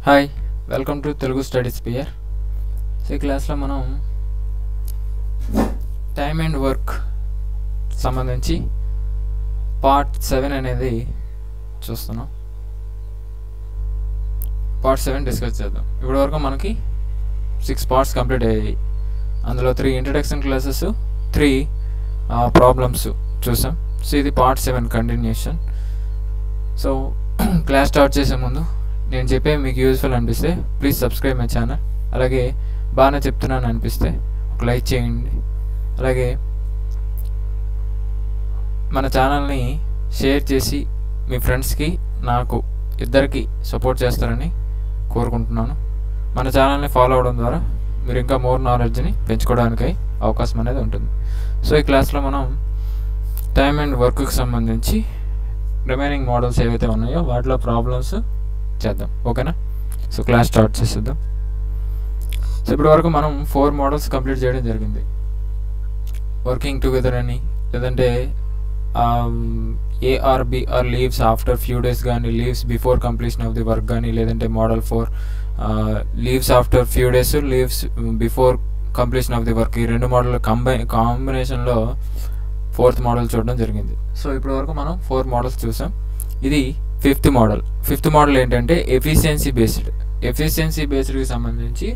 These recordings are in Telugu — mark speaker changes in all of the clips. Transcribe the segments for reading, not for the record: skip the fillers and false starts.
Speaker 1: Hi, welcome to Telugu studies peer. So ఈ క్లాస్లో మనం టైమ్ అండ్ వర్క్ సంబంధించి పార్ట్ 7 అనేది చూస్తున్నాం. పార్ట్ 7 డిస్కస్ చేద్దాం. ఇప్పటి వరకు మనకి 6 పార్ట్స్ కంప్లీట్ అయ్యాయి. అందులో 3 ఇంట్రడక్షన్ క్లాసెస్, 3 ప్రాబ్లమ్స్ చూసాం. సో ఇది part 7 continuation. So class start చేసే ముందు నేను చెప్పే మీకు యూజ్ఫుల్ అనిపిస్తే ప్లీజ్ సబ్స్క్రైబ్ మై ఛానల్. అలాగే బాగానే చెప్తున్నాను అనిపిస్తే ఒక లైక్ చేయండి. అలాగే మన ఛానల్ని షేర్ చేసి మీ ఫ్రెండ్స్కి నాకు ఇద్దరికి సపోర్ట్ చేస్తారని కోరుకుంటున్నాను. మన ఛానల్ని ఫాలో అవడం ద్వారా మీరు ఇంకా మోర్ నాలెడ్జ్ని పెంచుకోవడానికి అవకాశం అనేది ఉంటుంది. సో ఈ క్లాస్లో మనం టైమ్ అండ్ వర్క్కి సంబంధించి రిమైనింగ్ మోడల్స్ ఏవైతే ఉన్నాయో వాటిలో ప్రాబ్లమ్స్ చేద్దాం. ఓకేనా? సో క్లాస్ స్టార్ట్ చేసేద్దాం. సో ఇప్పటి వరకు మనం 4 మోడల్స్ కంప్లీట్ చేయడం జరిగింది. వర్కింగ్ టుగెదర్ అని, లేదంటే ARBR leaves after few days కానీ, leaves before completion of the work కానీ, లేదంటే model 4 leaves after few days, leaves before completion of the work. ఈ 2 మోడల్ కాంబినేషన్లో 4th మోడల్ చూడడం జరిగింది. సో ఇప్పటి వరకు మనం 4 మోడల్స్ చూసాం. ఇది 5th మోడల్. 5th మోడల్ ఏంటంటే ఎఫిషియన్సీ బేస్డ్. ఎఫిషియన్సీ బేస్డ్కి సంబంధించి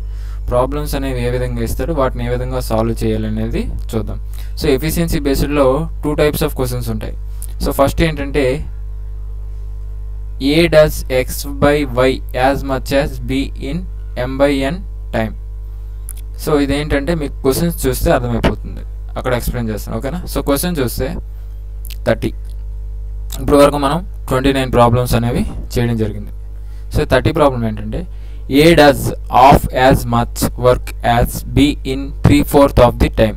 Speaker 1: ప్రాబ్లమ్స్ అనేవి ఏ విధంగా ఇస్తారో వాటిని ఏ విధంగా సాల్వ్ చేయాలనేది చూద్దాం. సో ఎఫిషియన్సీ బేస్డ్లో 2 టైప్స్ ఆఫ్ క్వశ్చన్స్ ఉంటాయి. సో ఫస్ట్ ఏంటంటే A does X by Y as much as B in M by N time. So ఇదేంటంటే మీకు క్వశ్చన్స్ చూస్తే అర్థమైపోతుంది, అక్కడ ఎక్స్ప్లెయిన్ చేస్తాను. ఓకేనా? సో క్వశ్చన్ చూస్తే 30. ఇప్పుడు వరకు మనం 29 ప్రాబ్లమ్స్ అనేవి చేయడం జరిగింది. సో 30 ప్రాబ్లం ఏంటంటే A does half as much work as B in 3/4 of the time.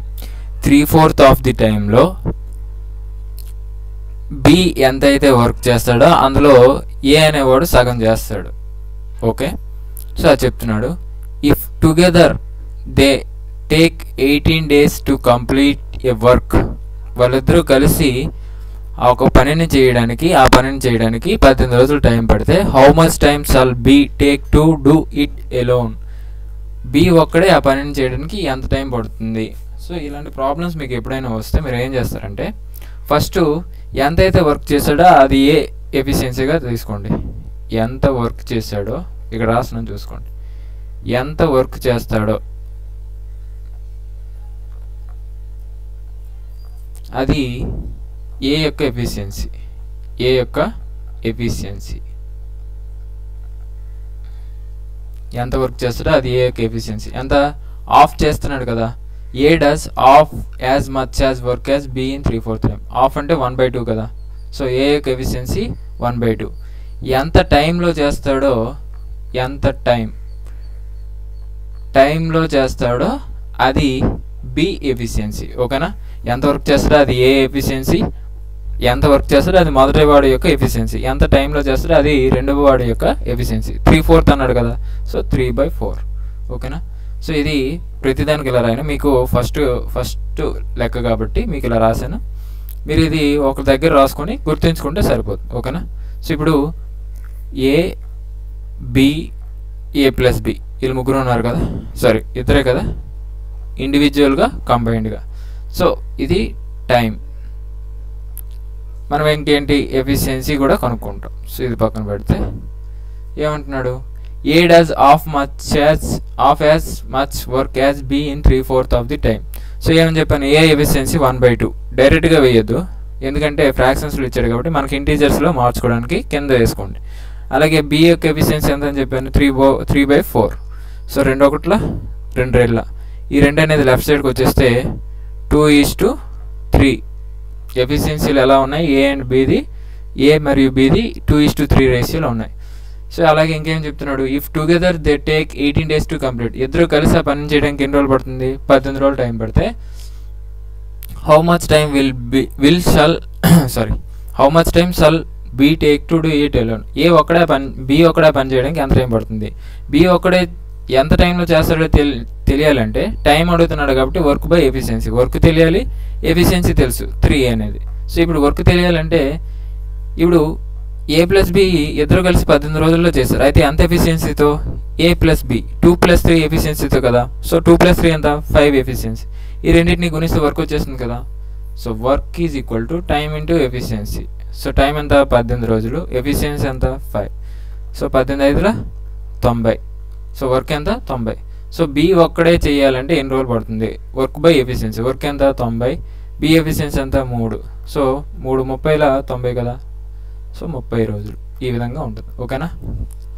Speaker 1: 3/4 of the టైంలో B ఎంతైతే వర్క్ చేస్తాడో అందులో A అనేవాడు సగం చేస్తాడు. ఓకే? సో అది చెప్తున్నాడు. If together they take 18 days to complete a work. వాళ్ళిద్దరూ కలిసి ఒక పనిని చేయడానికి 18 రోజులు టైం పడితే how much time shall be take to do it alone. B ఒక్కడే ఆ పనిని చేయడానికి ఎంత టైం పడుతుంది? సో ఇలాంటి ప్రాబ్లమ్స్ మీకు ఎప్పుడైనా వస్తే మీరు ఏం చేస్తారంటే ఫస్ట్ ఎంతైతే వర్క్ చేశాడో అది ఏ ఎఫిషియన్సీగా తీసుకోండి. ఎంత వర్క్ చేశాడో ఇక్కడ రాసిన చూసుకోండి. ఎంత వర్క్ చేస్తాడో అది ఏ యొక్క ఎఫిషియన్సీ. ఎంత వర్క్ చేస్తాడో అది ఏ యొక్క ఎఫిషియన్సీ. ఎంత ఆఫ్ చేస్తున్నాడు కదా. A does half as much as work as B in 3/4 time. Half అంటే 1/2 కదా. సో ఏ యొక్క ఎఫిషియన్సీ 1/2. ఎంత టైంలో చేస్తాడో అది B ఎఫిషియన్సీ. ఓకేనా? ఎంత వర్క్ చేస్తాడో అది ఏ ఎఫిషియన్సీ, ఎంత వర్క్ చేస్తాడో అది మొదటి వాడి యొక్క ఎఫిషియన్సీ, ఎంత టైంలో చేస్తాడో అది రెండవ వాడి యొక్క ఎఫిషియన్సీ. 3/4 అన్నాడు కదా. సో 3/4. ఓకేనా? సో ఇది ప్రతిదానికి ఇలా రాయను. మీకు ఫస్ట్ లెక్క కాబట్టి మీకు ఇలా రాశాను. మీరు ఇది ఒక దగ్గర రాసుకొని గుర్తుంచుకుంటే సరిపోతుంది. ఓకేనా? సో ఇప్పుడు A ప్లస్ B వీళ్ళు ముగ్గురు ఉన్నారు కదా. సారీ, ఇద్దరే కదా, ఇండివిజువల్గా కంబైన్డ్గా. సో ఇది టైం. మనం ఇంకేంటి ఎఫిషియన్సీ కూడా కనుక్కుంటాం. సో ఇది పక్కన పెడితే ఏమంటున్నాడు? A does half as much work as B in 3/4 of the time. So ఏమని చెప్పాను? A efficiency 1/2. డైరెక్ట్గా వేయద్దు, ఎందుకంటే ఫ్రాక్షన్స్లో ఇచ్చాడు కాబట్టి మనకి ఇంటీజర్స్లో మార్చుకోవడానికి కింద వేసుకోండి. అలాగే B యొక్క ఎఫిషియన్సీ ఎంత అని చెప్పాను? 3/4. సో 2 1 2 2. ఈ 2 అనేది లెఫ్ట్ సైడ్కి వచ్చేస్తే 2:3. ఎఫిషియన్సీలు ఎలా ఉన్నాయి? A అండ్ Bది, A మరియు Bది 2:3 రేషియోలో ఉన్నాయి. సో అలాగే ఇంకేం చెప్తున్నాడు? If together they take 18 days to complete. ఇద్దరు కలిసి ఆ పని చేయడానికి ఎన్ని రోజులు పడుతుంది? 18 రోజులు టైం పడితే how much time shall be take to do it alone. B ఒక్కడే పని చేయడానికి ఎంత టైం పడుతుంది? B ఒక్కడే ఎంత టైంలో చేస్తాడో తెలియాలంటే టైం అడుగుతున్నాడు కాబట్టి వర్క్ బై ఎఫిషియన్సీ. వర్క్ తెలియాలి, ఎఫిషియన్సీ తెలుసు 3 అనేది. సో ఇప్పుడు వర్క్ తెలియాలంటే ఇప్పుడు ఏ ప్లస్ బి ఇద్దరు కలిసి 18 రోజుల్లో చేస్తారు. అయితే ఎంత ఎఫిషియన్సీతో? ఏ ప్లస్ బి 2 + 3 ఎఫిషియన్సీతో కదా. సో 2 + 3 ఎంత? 5 ఎఫిషియన్సీ. ఈ రెండింటిని గుణిస్తే వర్క్ వచ్చేస్తుంది కదా. So work is equal to time into efficiency. So time ఎంత? 18 రోజులు. ఎఫిషియన్సీ ఎంత? 5. సో 18 × 90. సో వర్క్ ఎంత? 90. సో బి ఒక్కడే చేయాలంటే ఎన్ని రోజులు పడుతుంది? Work by efficiency. వర్క్ ఎంత? 90. బి ఎఫిషియన్సీ ఎంత? 3. సో 3 30 90 కదా. సో 30 రోజులు. ఈ విధంగా ఉంటుంది. ఓకేనా.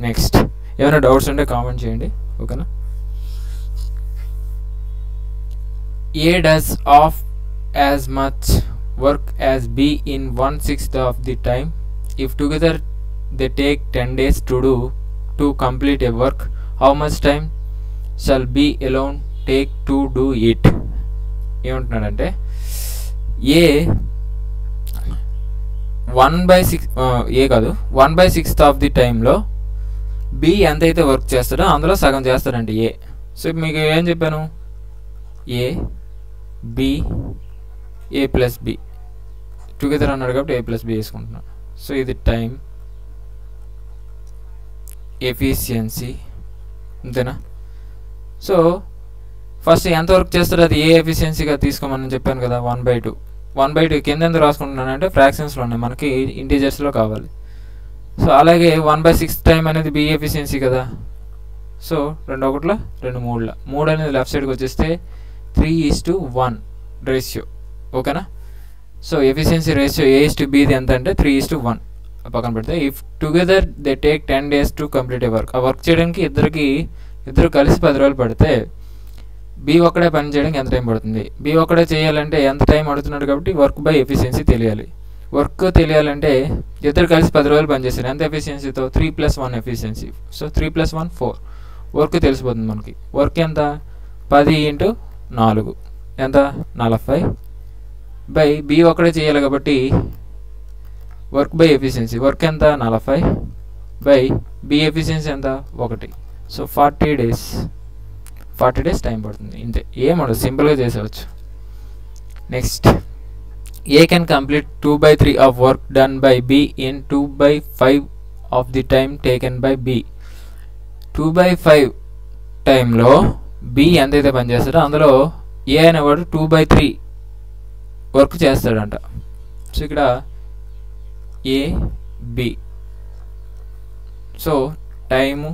Speaker 1: నెక్స్ట్ ఏమైనా డౌట్స్ ఉంటే కామెంట్ చేయండి. ఓకేనా. A does of as much work as B in 1/6 of the time if together they take 10 days to complete a work. How much time shall be alone take to do it? ఏమంటున్నాడంటే ఏ 1/6 ఆఫ్ ది టైంలో బి ఎంతైతే వర్క్ చేస్తాడో అందులో సగం చేస్తాడంటే ఏ. సో మీకు ఏం చెప్పాను? A B A plus B together అన్నాడు కాబట్టి ఏ ప్లస్ బి వేసుకుంటున్నాను. సో ఇది టైం, ఎఫిషియన్సీ, అంతేనా. సో ఫస్ట్ ఎంత వర్క్ చేస్తాడో అది ఏ ఎఫిషియన్సీగా తీసుకోమని చెప్పాను కదా. 1/2. 1/2 కింద ఎందుకు రాసుకుంటున్నానంటే ఫ్రాక్షన్స్లో ఉన్నాయి, మనకి ఇంటీజర్స్లో కావాలి. సో అలాగే 1/6 టైం అనేది బి ఎఫిషియన్సీ కదా. సో 2 1 2 3 3 అనేది లెఫ్ట్ సైడ్కి వచ్చేస్తే 3:1 రేషియో. ఓకేనా. సో ఎఫిషియన్సీ రేషియో A/Bది ఎంత అంటే 3:1 పక్కన పెడితే. If together they take 10 days to complete a work. ఆ వర్క్ చేయడానికి ఇద్దరు కలిసి 10 రోజులు పడితే బి ఒక్కడే పని చేయడానికి ఎంత టైం పడుతుంది? బి ఒక్కడే చేయాలంటే ఎంత టైం పడుతున్నాడు కాబట్టి వర్క్ బై ఎఫిషియన్సీ తెలియాలి. వర్క్ తెలియాలంటే ఇద్దరు కలిసి 10 రోజులు పనిచేస్తారు. ఎంత ఎఫిషియన్సీతో? 3 + 1 ఎఫిషియన్సీ. సో 3 + 1 4 వర్క్ తెలిసిపోతుంది మనకి. వర్క్ ఎంత? 10 × 4 ఎంత? 40 బై బి ఒక్కడే చేయాలి కాబట్టి వర్క్ బై ఎఫిషియన్సీ. వర్క్ ఎంత? 40 బై బి ఎఫిషియన్సీ ఎంత? 1. సో 40 days టైం పడుతుంది. ఇంతే, ఏమడదు, సింపుల్గా చేసేవచ్చు. Next A can complete 2/3 of work done by B in 2/5 of the time taken by B. 2/5 టైంలో బి ఎంతైతే పని చేస్తాడో అందులో ఏ అనేవాడు 2/3 వర్క్ చేస్తాడంట. సో ఇక్కడ A B. So time,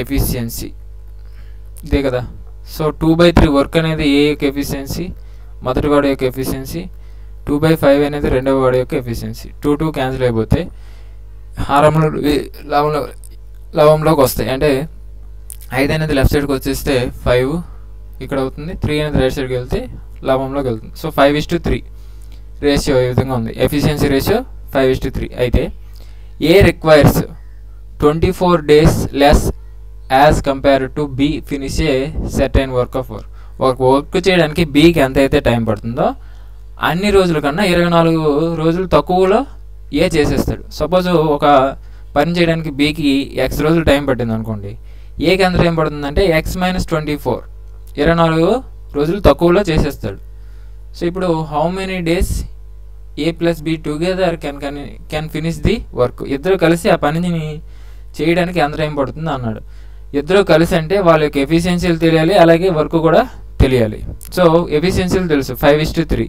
Speaker 1: efficiency ఇదే కదా. సో 2/3 వర్క్ అనేది ఏ యొక్క ఎఫిషియన్సీ, మొదటి వాడి యొక్క ఎఫిషియన్సీ. 2/5 అనేది రెండవ వాడి యొక్క ఎఫిషియన్సీ. 2 క్యాన్సిల్ అయిపోతే హారంలో లవంలోకి వస్తాయి. అంటే 5 అనేది లెఫ్ట్ సైడ్కి వచ్చేస్తే 5 ఇక్కడ అవుతుంది. 3 అనేది రైట్ సైడ్కి వెళ్తే లవంలోకి వెళ్తుంది. సో 5:3 రేషియో ఈ విధంగా ఉంది. Efficiency ratio 5:3. అయితే A requires 24 days less as compare to B finish a certain work చేయడానికి బికి ఎంత అయితే టైం పడుతుందో అన్ని రోజుల కన్నా 24 రోజులు తక్కువలో ఏ చేసేస్తాడు. సపోజ్ ఒక పని చేయడానికి బికి X రోజులు టైం పట్టింది అనుకోండి, ఏకి ఎంత టైం పడుతుందంటే X - 24 24 రోజులు తక్కువలో చేసేస్తాడు. సో ఇప్పుడు how many days A plus B together can finish the work. ఇద్దరు కలిసి ఆ పనిని చేయడానికి ఎంత టైం పడుతుంది అన్నాడు. ఇద్దరు కలిసి అంటే వాళ్ళ యొక్క ఎఫిషియన్సీలు తెలియాలి, అలాగే వర్క్ కూడా తెలియాలి. సో ఎఫిషియన్సీలు తెలుసు 5:3,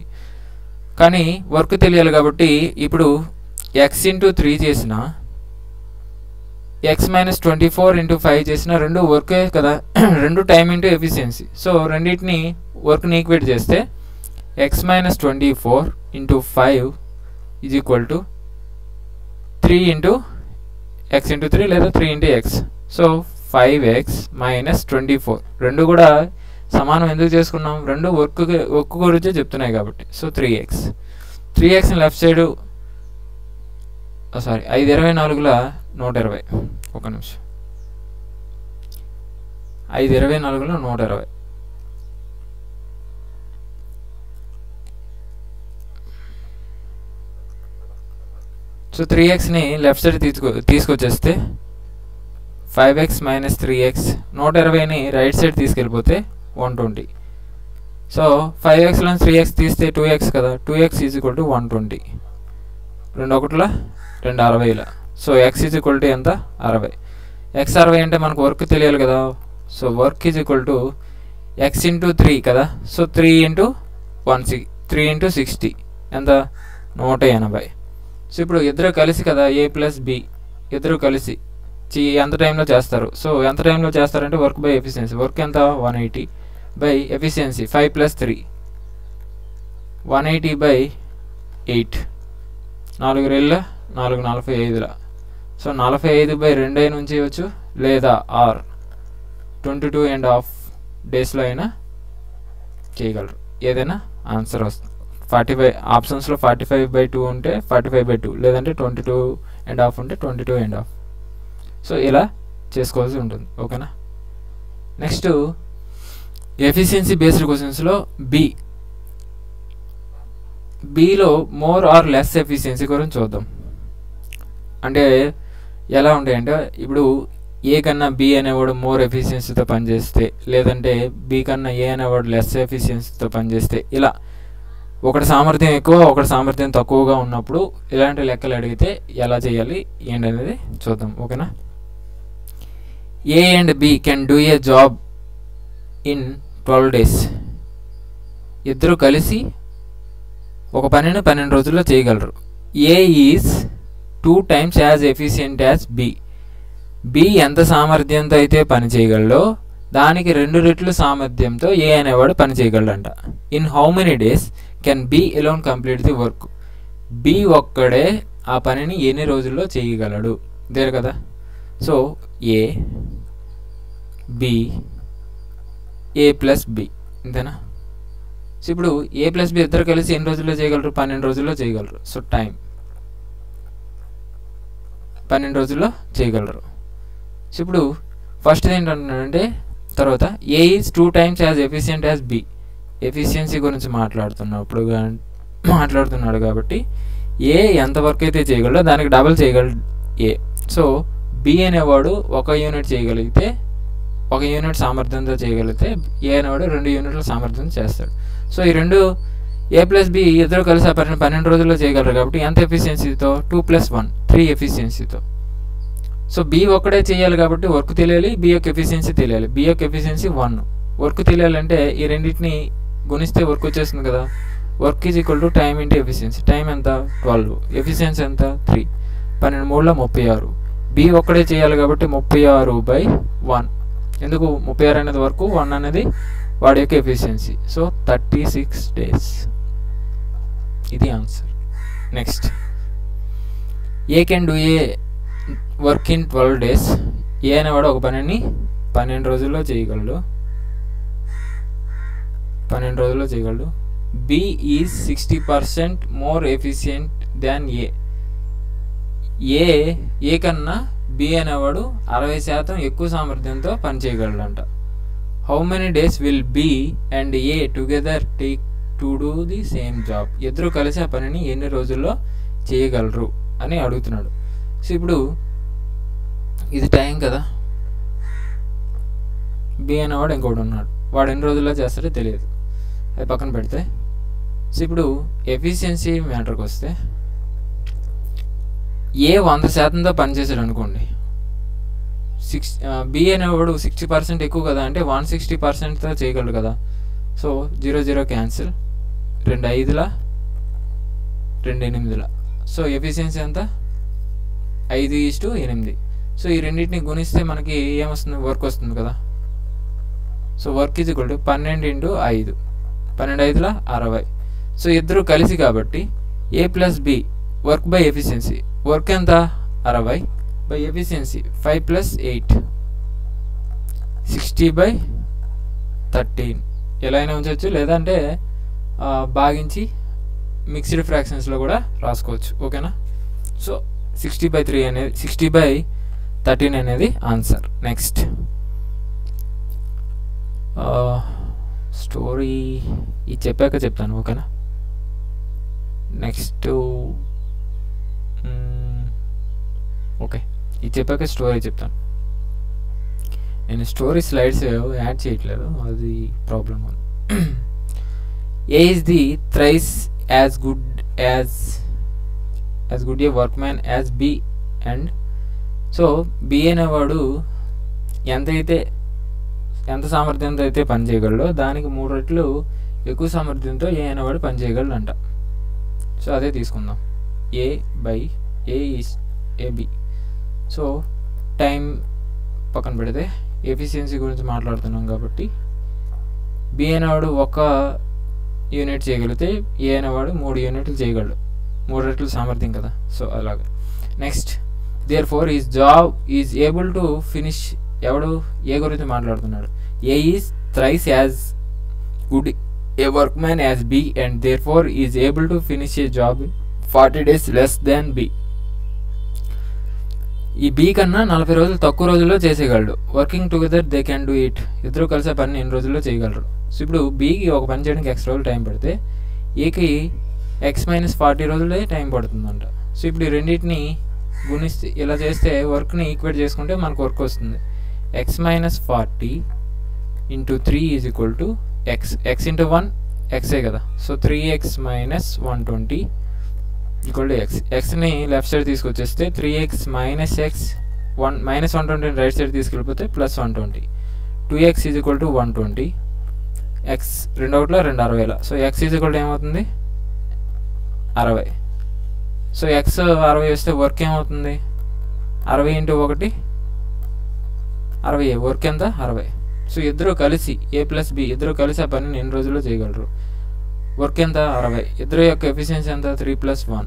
Speaker 1: కానీ వర్క్ తెలియాలి కాబట్టి ఇప్పుడు X × 3 చేసిన X - 24 × 5 చేసిన రెండు వర్కే కదా, రెండు టైం ఇంటూ ఎఫిషియన్సీ. సో రెండింటిని వర్క్ని ఈక్వేట్ చేస్తే X - 24 × 5 is equal to 3 × X × 3 లేదా 3 × X. సో 5X - 24 రెండు కూడా సమానం ఎందుకు చేసుకున్నాం? రెండు వర్క్ గురించే చెప్తున్నాయి కాబట్టి. సో 3Xని లెఫ్ట్ సైడ్ 5/24 120. ఒక నిమిషం, 5/24 120. సో 3Xని లెఫ్ట్ సైడ్ తీసుకొచ్చేస్తే 5X - 3X 120ని రైట్ సైడ్ తీసుకెళ్ళిపోతే 120. సో 5Xలో 3X తీస్తే 2X కదా, 2X ఈజ్ ఈక్వల్ టు 120. 2 ఒకటిల 2 60ల. So X is equal to ఎంత 60. ఎక్స్ 60 అంటే మనకు వర్క్ తెలియాలి కదా. So work is equal to X into 3 కదా. సో 3 ఇంటూ 3 ఇంటూ 60 ఎంత 180. సో ఇప్పుడు ఇద్దరు కలిసి కదా ఏ ప్లస్ బి ఇద్దరు కలిసి ఎంత టైంలో చేస్తారు. సో ఎంత టైంలో చేస్తారంటే వర్క్ బై ఎఫిషియన్సీ. వర్క్ ఎంత 180 బై ఎఫిషియన్సీ 5 + 3 180 బై 8 4 రెళ్ళ 4 45ల. సో 45 బై 2 అయినా ఉంచేయచ్చు లేదా ఆర్ 22.5 డేస్లో అయినా చేయగలరు. ఏదైనా ఆన్సర్ వస్తుంది. 45 ఆప్షన్స్లో 45/2 ఉంటే 45/2 లేదంటే 22.5 ఉంటే 22.5. సో ఇలా చేసుకోవాల్సి ఉంటుంది. ఓకేనా. నెక్స్ట్ ఎఫిషియన్సీ బేస్డ్ క్వశ్చన్స్లో below more or less efficiency గురించి చూద్దాం. అంటే ఎలా ఉంటాయంటే ఇప్పుడు ఏ కన్నా బి అనేవాడు మోర్ ఎఫిషియన్సీతో పనిచేస్తే లేదంటే బి కన్నా ఏ అనేవాడు లెస్ ఎఫిషియన్సీతో పనిచేస్తే ఇలా ఒకటి సామర్థ్యం ఎక్కువ ఒకటి సామర్థ్యం తక్కువగా ఉన్నప్పుడు ఇలాంటి లెక్కలు అడిగితే ఎలా చేయాలి ఏంటి అనేది చూద్దాం. ఓకేనా. A and B can do a job in 12 days. ఇద్దరు కలిసి ఒక పనిని 12 రోజుల్లో చేయగలరు. A is 2 times as efficient as B. B ఎంత సామర్థ్యంతో అయితే పని చేయగలడో దానికి 2 రెట్లు సామర్థ్యంతో ఏ అనేవాడు పని చేయగలడంట. In how many days can B alone complete the work. B ఒక్కడే ఆ పనిని ఎన్ని రోజుల్లో చేయగలడు దేరు కదా. So A B A plus B అంతేనా. సో ఇప్పుడు ఏ ప్లస్ బి ఇద్దరు కలిసి ఎన్ని రోజుల్లో చేయగలరు 12 రోజుల్లో చేయగలరు. సో టైం 12 రోజుల్లో చేయగలరు. సో ఇప్పుడు ఫస్ట్ ఏంటంటే తర్వాత A is 2 times as efficient as B. Efficiency గురించి మాట్లాడుతున్నాడు కాబట్టి ఏ ఎంత వర్క్ అయితే చేయగలడో దానికి డబల్ చేయగలడు ఏ. సో బి అనేవాడు 1 యూనిట్ చేయగలిగితే 1 యూనిట్ సామర్థ్యంతో చేయగలిగితే ఏ అనేవాడు 2 యూనిట్ల సామర్థ్యంతో చేస్తాడు. సో ఈ రెండు ఏ ప్లస్ బి ఇద్దరు కలిసి ఆ 12 రోజుల్లో చేయగలరు కాబట్టి ఎంత ఎఫిషియన్సీతో 2 + 1 3 ఎఫిషియన్సీతో. సో బి ఒక్కడే చేయాలి కాబట్టి వర్క్ తెలియాలి, బి యొక్క ఎఫిషియన్సీ తెలియాలి. బి యొక్క ఎఫిషియన్సీ 1, వర్క్ తెలియాలంటే ఈ రెండింటిని గుణిస్తే వర్క్ వచ్చేస్తుంది కదా. Work is equal to time into efficiency. Time ఎంత 12, ఎఫిషియన్సీ ఎంత 3, 12 3 36. బి ఒక్కడే చేయాలి కాబట్టి 36/1. ఎందుకు 36 అనేది వర్క్, 1 అనేది వాడి యొక్క ఎఫిషియన్సీ. So 36 days. ఇది answer. Next A can do a work in 12 days. A అనేవాడు ఒక పనిని 12 రోజుల్లో చేయగలడు. 12 రోజుల్లో చేయగలడు. B is 60% more efficient than A. A కన్నా బి అనేవాడు 60% ఎక్కువ సామర్థ్యంతో పని చేయగలడంట. How many days will B and A together take to do the same job. ఇద్దరు కలిసి ఆ పనిని ఎన్ని రోజుల్లో చేయగలరు అని అడుగుతున్నాడు. సో ఇప్పుడు ఇది టైం కదా. బి అనేవాడు ఇంకోటి ఉన్నాడు, వాడు ఎన్ని రోజుల్లో చేస్తాడో తెలియదు, అది పక్కన పెడితే. సో ఇప్పుడు ఎఫిషియన్సీ మ్యాటర్కి వస్తే ఏ 100%తో పనిచేసాడు అనుకోండి. బి అనేవాడు 60% ఎక్కువ కదా, అంటే 160%తో చేయగలడు కదా. So 0 0 cancel, 2 5ల 2 8ల. సో ఎఫిషియన్సీ ఎంత 5:8. సో ఈ రెండింటిని గుణిస్తే మనకి ఏమొస్తుంది, వర్క్ వస్తుంది కదా. So work is equal to 12 × 5, 12 5ల 60. సో ఇద్దరు కలిసి కాబట్టి A plus B work by efficiency. Work ఎంత 60 బై ఎఫిషియన్సీ 5 + 8 60/13. ఎలా అయినా ఉంచవచ్చు, లేదంటే భాగించి మిక్స్డ్ ఫ్రాక్షన్స్లో కూడా రాసుకోవచ్చు. ఓకేనా. సో 60/3 అనేది 60/13 అనేది ఆన్సర్. నెక్స్ట్ స్టోరీ ఇది చెప్పాక చెప్తాను. ఓకేనా. నెక్స్ట్ ఓకే, ఇది చెప్పాక స్టోరీ చెప్తాను. నేను స్టోరీ స్లైడ్స్ యాడ్ చేయట్లేదు, అది ప్రాబ్లం ఉంది. A is the thrice as good as as good a workman as B and so B అనేవాడు ఎంత సామర్థ్యంతో అయితే పని చేయగలడో దానికి 3 రెట్లు ఎక్కువ సామర్థ్యంతో ఏ అనేవాడు పని చేయగలడు అంట. సో అదే తీసుకుందాం, A by A is AB. So time పక్కన పెడితే ఎఫిషియన్సీ గురించి మాట్లాడుతున్నాం కాబట్టి బి అనేవాడు 1 యూనిట్ చేయగలిగితే ఏ అనేవాడు 3 యూనిట్లు చేయగలడు, 3 రెట్లు సామర్థ్యం కదా. సో అలాగే next therefore is job is able to finish. ఎవడు ఏ గురించి మాట్లాడుతున్నాడు, A is thrice as good a workman as B and therefore is able to finish a job 40 days less than B. ఈ బి కన్నా 40 రోజులు తక్కువ రోజుల్లో చేసేయగలడు. Working together they can do it. ఇద్దరు కలిసే పని 2 రోజుల్లో చేయగలరు. సో ఇప్పుడు బికి ఒక పని చేయడానికి X రోజులు టైం పడితే ఏకి X-40 రోజులే టైం పడుతుందంట. సో ఇప్పుడు ఈ రెండింటిని గుణిస్తే ఇలా చేస్తే వర్క్ని ఈక్వేట్ చేసుకుంటే మనకు వర్క్ వస్తుంది. X-40 into 3 is equal to X into 1 Xే కదా. So 3X minus 120 equal to X. Xని లెఫ్ట్ సైడ్ తీసుకొచ్చేస్తే 3X minus X minus 120 right side తీసుకెళ్ళిపోతే plus 120. 2X is equal to 120. X 2 ఒకటిలో 2 60. So X is equal to ఏమవుతుంది 60. సో X 60 వస్తే వర్క్ ఏమవుతుంది 60 ఇంటూ 1 60. వర్క్ ఎంత 60. సో ఇద్దరు కలిసి ఏ ప్లస్ బి ఇద్దరు కలిసి ఆ పని 2 రోజుల్లో చేయగలరు. వర్క్ ఎంత 60. ఇద్దరు యొక్క ఎఫిషియన్సీ ఎంత 3 + 1.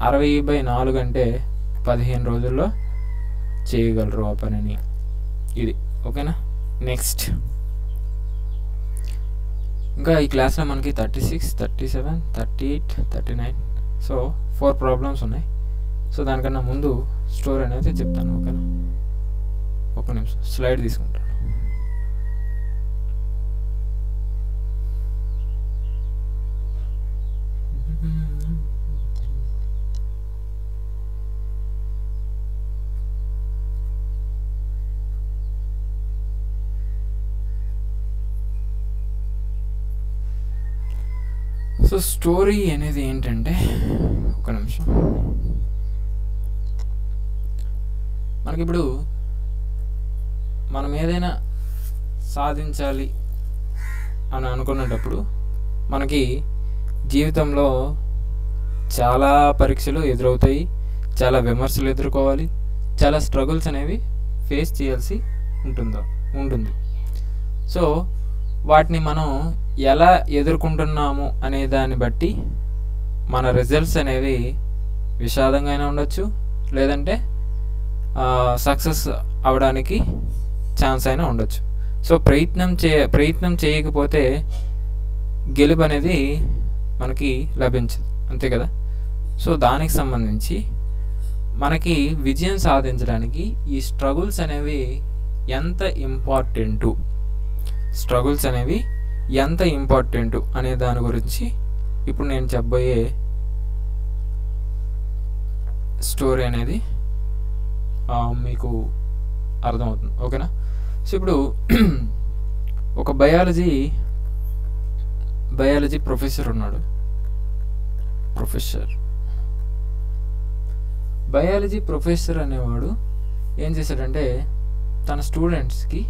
Speaker 1: 60/4 అంటే 15 రోజుల్లో చేయగలరు ఆ పనిని. ఇది ఓకేనా. నెక్స్ట్ ఇంకా ఈ క్లాస్లో మనకి 36, 37, 38, 39 సో 4 ప్రాబ్లమ్స్ ఉన్నాయి. సో దానికన్నా ముందు స్టోరీ అనేది చెప్తాను ఓకేనా. ఒక నిమిషం స్లైడ్ తీసుకుంటాను. సో స్టోరీ అనేది ఏంటంటే ఒక నిమిషం మనకిప్పుడు మనం ఏదైనా సాధించాలి అని అనుకునేటప్పుడు మనకి జీవితంలో చాలా పరీక్షలు ఎదురవుతాయి, చాలా విమర్శలు ఎదుర్కోవాలి, చాలా స్ట్రగుల్స్ అనేవి ఫేస్ చేయాల్సి ఉంటుంది. సో వాటిని మనం ఎలా ఎదుర్కొంటున్నాము అనే దాన్ని బట్టి మన రిజల్ట్స్ అనేవి విషాదంగా అయినా ఉండొచ్చు, లేదంటే సక్సెస్ అవడానికి ఛాన్స్ అయినా ఉండొచ్చు. సో ప్రయత్నం చేయకపోతే గెలుపు అనేది మనకి లభించదు, అంతే కదా. సో దానికి సంబంధించి మనకి విజయం సాధించడానికి ఈ స్ట్రగుల్స్ అనేవి ఎంత ఇంపార్టెంటు అనే దాని గురించి ఇప్పుడు నేను చెప్పబోయే స్టోరీ అనేది మీకు అర్థమవుతుంది ఓకేనా. సో ఇప్పుడు ఒక బయాలజీ ప్రొఫెసర్ ఉన్నాడు. బయాలజీ ప్రొఫెసర్ అనేవాడు ఏం చేశాడంటే తన స్టూడెంట్స్కి